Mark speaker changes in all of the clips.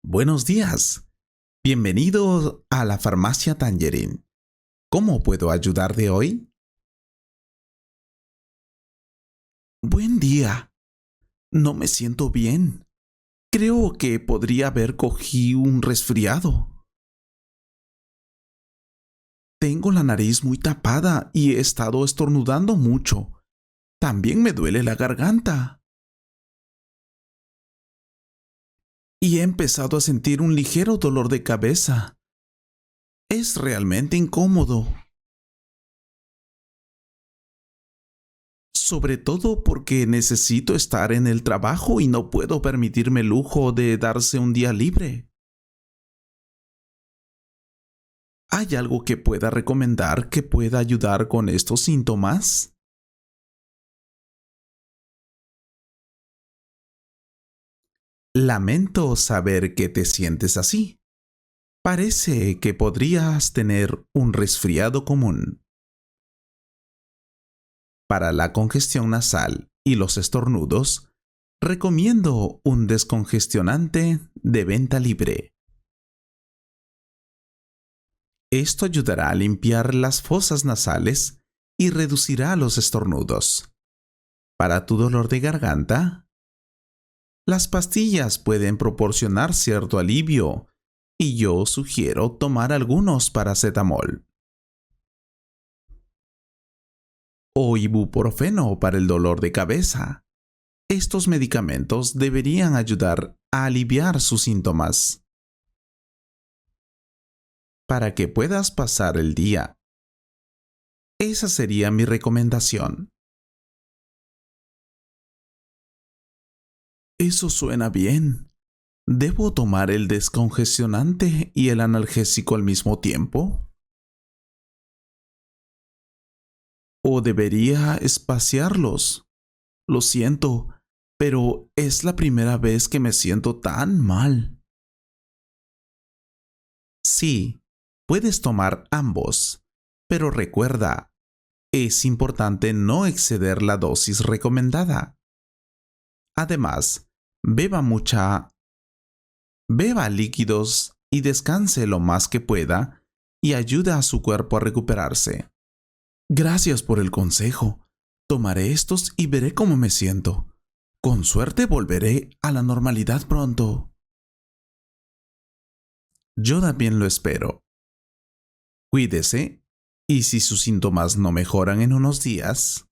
Speaker 1: Buenos días. Bienvenido a la farmacia Tangerine. ¿Cómo puedo ayudarte hoy? Buen día. No me siento bien. Creo que podría haber cogido un resfriado. Tengo la nariz muy tapada y he estado estornudando mucho. También me duele la garganta. Y he empezado a sentir un ligero dolor de cabeza. Es realmente incómodo. Sobre todo porque necesito estar en el trabajo y no puedo permitirme el lujo de darse un día libre. ¿Hay algo que pueda recomendar que pueda ayudar con estos síntomas? Lamento saber que te sientes así. Parece que podrías tener un resfriado común. Para la congestión nasal y los estornudos, recomiendo un descongestionante de venta libre. Esto ayudará a limpiar las fosas nasales y reducirá los estornudos. Para tu dolor de garganta, las pastillas pueden proporcionar cierto alivio y yo sugiero tomar algunos paracetamol o ibuprofeno para el dolor de cabeza. Estos medicamentos deberían ayudar a aliviar sus síntomas. Para que puedas pasar el día, esa sería mi recomendación. Eso suena bien. ¿Debo tomar el descongestionante y el analgésico al mismo tiempo? ¿O debería espaciarlos? Lo siento, pero es la primera vez que me siento tan mal. Sí, puedes tomar ambos, pero recuerda, es importante no exceder la dosis recomendada. Además, beba líquidos y descanse lo más que pueda y ayuda a su cuerpo a recuperarse. Gracias por el consejo. Tomaré estos y veré cómo me siento. Con suerte volveré a la normalidad pronto. Yo también lo espero. Cuídese y si sus síntomas no mejoran en unos días,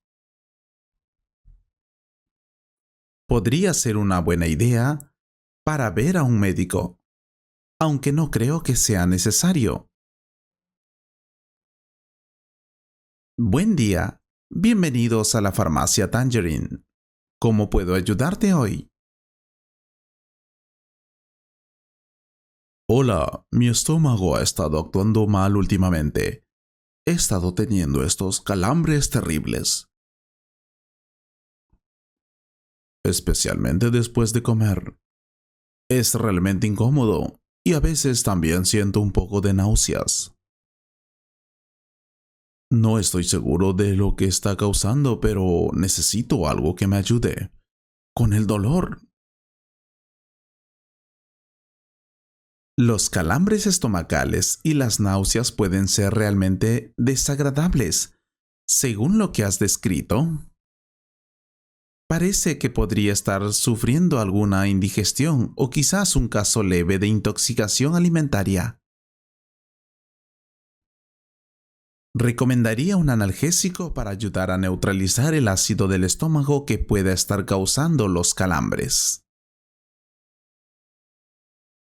Speaker 1: podría ser una buena idea para ver a un médico, aunque no creo que sea necesario. Buen día. Bienvenidos a la farmacia Tangerine. ¿Cómo puedo ayudarte hoy? Hola, mi estómago ha estado actuando mal últimamente. He estado teniendo estos calambres terribles, especialmente después de comer. Es realmente incómodo y a veces también siento un poco de náuseas. No estoy seguro de lo que está causando, pero necesito algo que me ayude. Con el dolor. Los calambres estomacales y las náuseas pueden ser realmente desagradables. Según lo que has descrito, parece que podría estar sufriendo alguna indigestión o quizás un caso leve de intoxicación alimentaria. Recomendaría un analgésico para ayudar a neutralizar el ácido del estómago que pueda estar causando los calambres.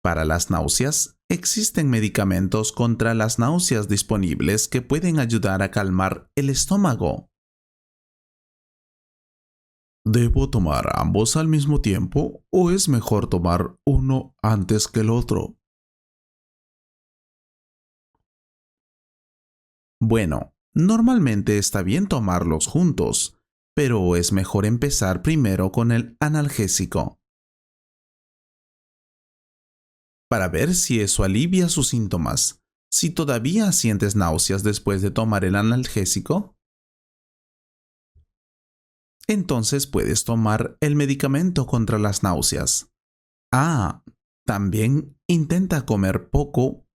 Speaker 1: Para las náuseas, existen medicamentos contra las náuseas disponibles que pueden ayudar a calmar el estómago. ¿Debo tomar ambos al mismo tiempo o es mejor tomar uno antes que el otro? Bueno, normalmente está bien tomarlos juntos, pero es mejor empezar primero con el analgésico, para ver si eso alivia sus síntomas. Si todavía sientes náuseas después de tomar el analgésico, entonces puedes tomar el medicamento contra las náuseas. Ah, También intenta comer poco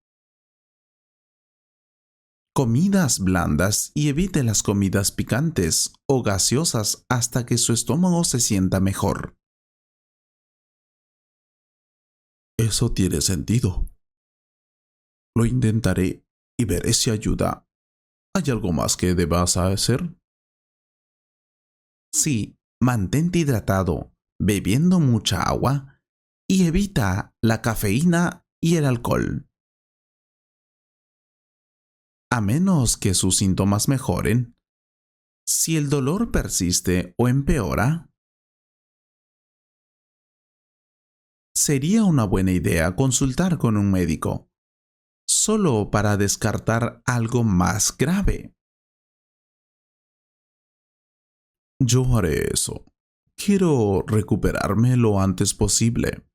Speaker 1: comidas blandas y evite las comidas picantes o gaseosas hasta que su estómago se sienta mejor. Eso tiene sentido. Lo intentaré y veré si ayuda. ¿Hay algo más que debas hacer? Sí, mantente hidratado, bebiendo mucha agua y evita la cafeína y el alcohol. A menos que sus síntomas mejoren, si el dolor persiste o empeora, sería una buena idea consultar con un médico, solo para descartar algo más grave. Yo haré eso. Quiero recuperarme lo antes posible.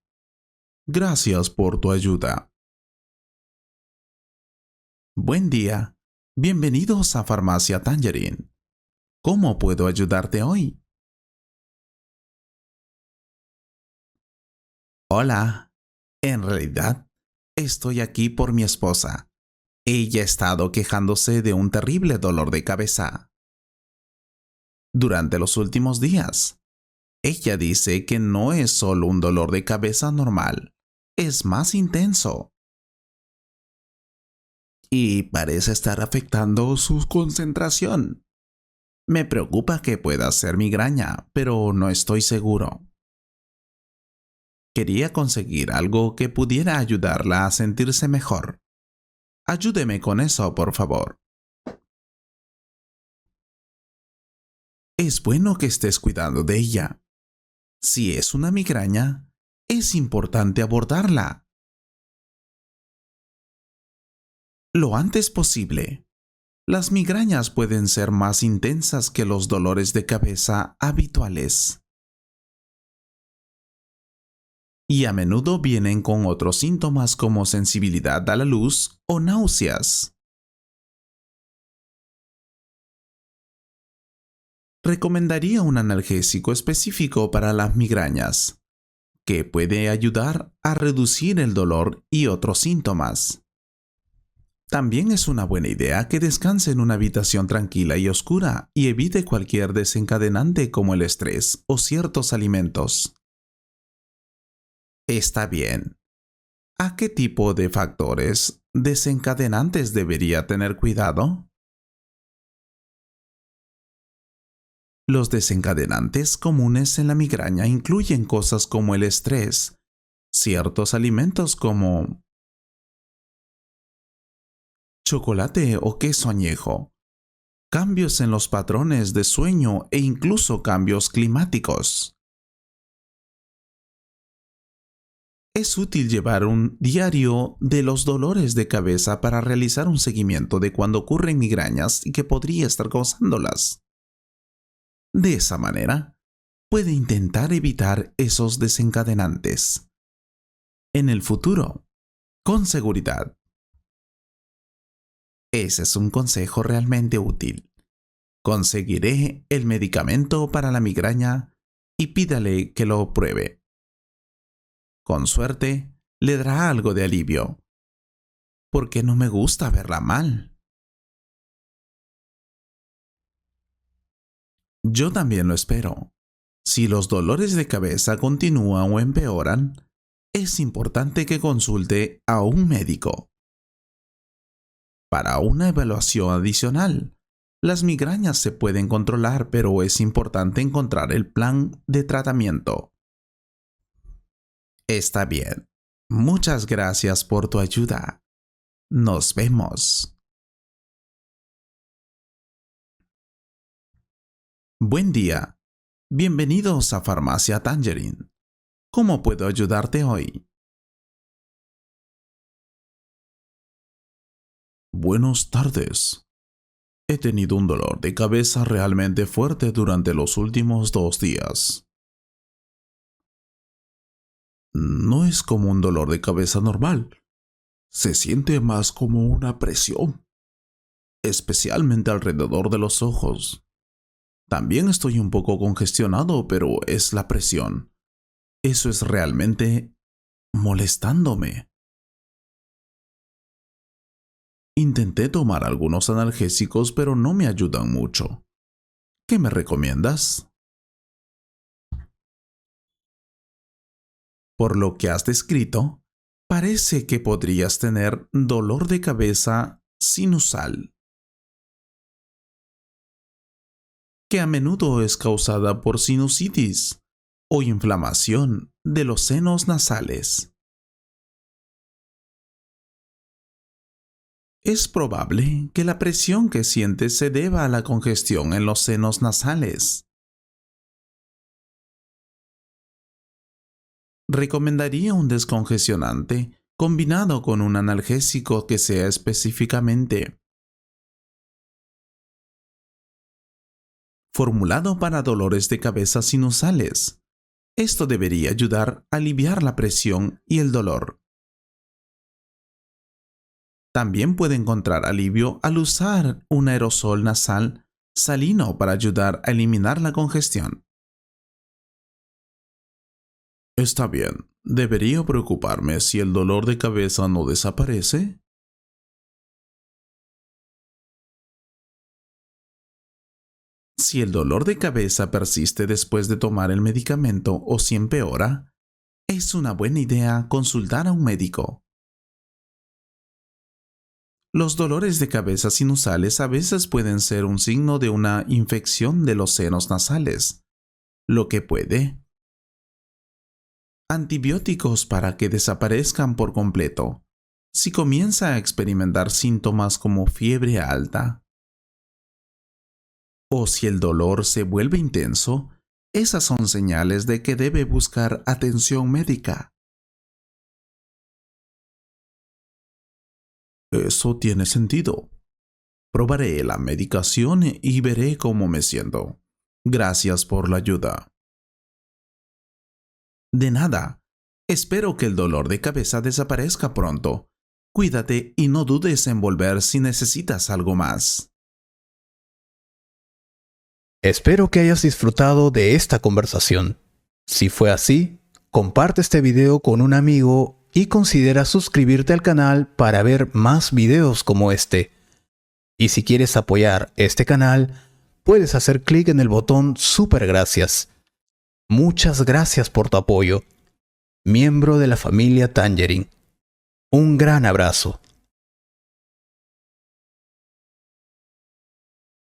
Speaker 1: Gracias por tu ayuda. Buen día. Bienvenidos a Farmacia Tangerine. ¿Cómo puedo ayudarte hoy? Hola. En realidad, estoy aquí por mi esposa. Ella ha estado quejándose de un terrible dolor de cabeza durante los últimos días. Ella dice que no es solo un dolor de cabeza normal, es más intenso y parece estar afectando su concentración. Me preocupa que pueda ser migraña, pero no estoy seguro. Quería conseguir algo que pudiera ayudarla a sentirse mejor. Ayúdeme con eso, por favor. Es bueno que estés cuidando de ella. Si es una migraña, es importante abordarla lo antes posible. Las migrañas pueden ser más intensas que los dolores de cabeza habituales y a menudo vienen con otros síntomas como sensibilidad a la luz o náuseas. Recomendaría un analgésico específico para las migrañas, que puede ayudar a reducir el dolor y otros síntomas. También es una buena idea que descanse en una habitación tranquila y oscura y evite cualquier desencadenante como el estrés o ciertos alimentos. Está bien. ¿A qué tipo de factores desencadenantes debería tener cuidado? Los desencadenantes comunes en la migraña incluyen cosas como el estrés, ciertos alimentos como chocolate o queso añejo, cambios en los patrones de sueño e incluso cambios climáticos. Es útil llevar un diario de los dolores de cabeza para realizar un seguimiento de cuando ocurren migrañas y que podría estar causándolas. De esa manera, puede intentar evitar esos desencadenantes en el futuro, con seguridad. Ese es un consejo realmente útil. Conseguiré el medicamento para la migraña y pídale que lo pruebe. Con suerte, le dará algo de alivio, porque no me gusta verla mal. Yo también lo espero. Si los dolores de cabeza continúan o empeoran, es importante que consulte a un médico para una evaluación adicional. Las migrañas se pueden controlar, pero es importante encontrar el plan de tratamiento. Está bien. Muchas gracias por tu ayuda. Nos vemos. Buen día. Bienvenidos a Farmacia Tangerine. ¿Cómo puedo ayudarte hoy? Buenas tardes. He tenido un dolor de cabeza realmente fuerte durante los últimos 2 días. No es como un dolor de cabeza normal. Se siente más como una presión, especialmente alrededor de los ojos. También estoy un poco congestionado, pero es la presión. Eso es realmente molestándome. Intenté tomar algunos analgésicos, pero no me ayudan mucho. ¿Qué me recomiendas? Por lo que has descrito, parece que podrías tener dolor de cabeza sinusal, que a menudo es causada por sinusitis o inflamación de los senos nasales. Es probable que la presión que sientes se deba a la congestión en los senos nasales. Recomendaría un descongestionante combinado con un analgésico que sea específicamente formulado para dolores de cabeza sinusales. Esto debería ayudar a aliviar la presión y el dolor. También puede encontrar alivio al usar un aerosol nasal salino para ayudar a eliminar la congestión. Está bien, ¿debería preocuparme si el dolor de cabeza no desaparece? Si el dolor de cabeza persiste después de tomar el medicamento o si empeora, es una buena idea consultar a un médico. Los dolores de cabeza sinusales a veces pueden ser un signo de una infección de los senos nasales, lo que puede antibióticos para que desaparezcan por completo. Si comienza a experimentar síntomas como fiebre alta, o si el dolor se vuelve intenso, esas son señales de que debe buscar atención médica. Eso tiene sentido. Probaré la medicación y veré cómo me siento. Gracias por la ayuda. De nada. Espero que el dolor de cabeza desaparezca pronto. Cuídate y no dudes en volver si necesitas algo más.
Speaker 2: Espero que hayas disfrutado de esta conversación. Si fue así, comparte este video con un amigo y considera suscribirte al canal para ver más videos como este. Y si quieres apoyar este canal, puedes hacer clic en el botón Super Gracias. Muchas gracias por tu apoyo. Miembro de la familia Tangerine. Un gran abrazo.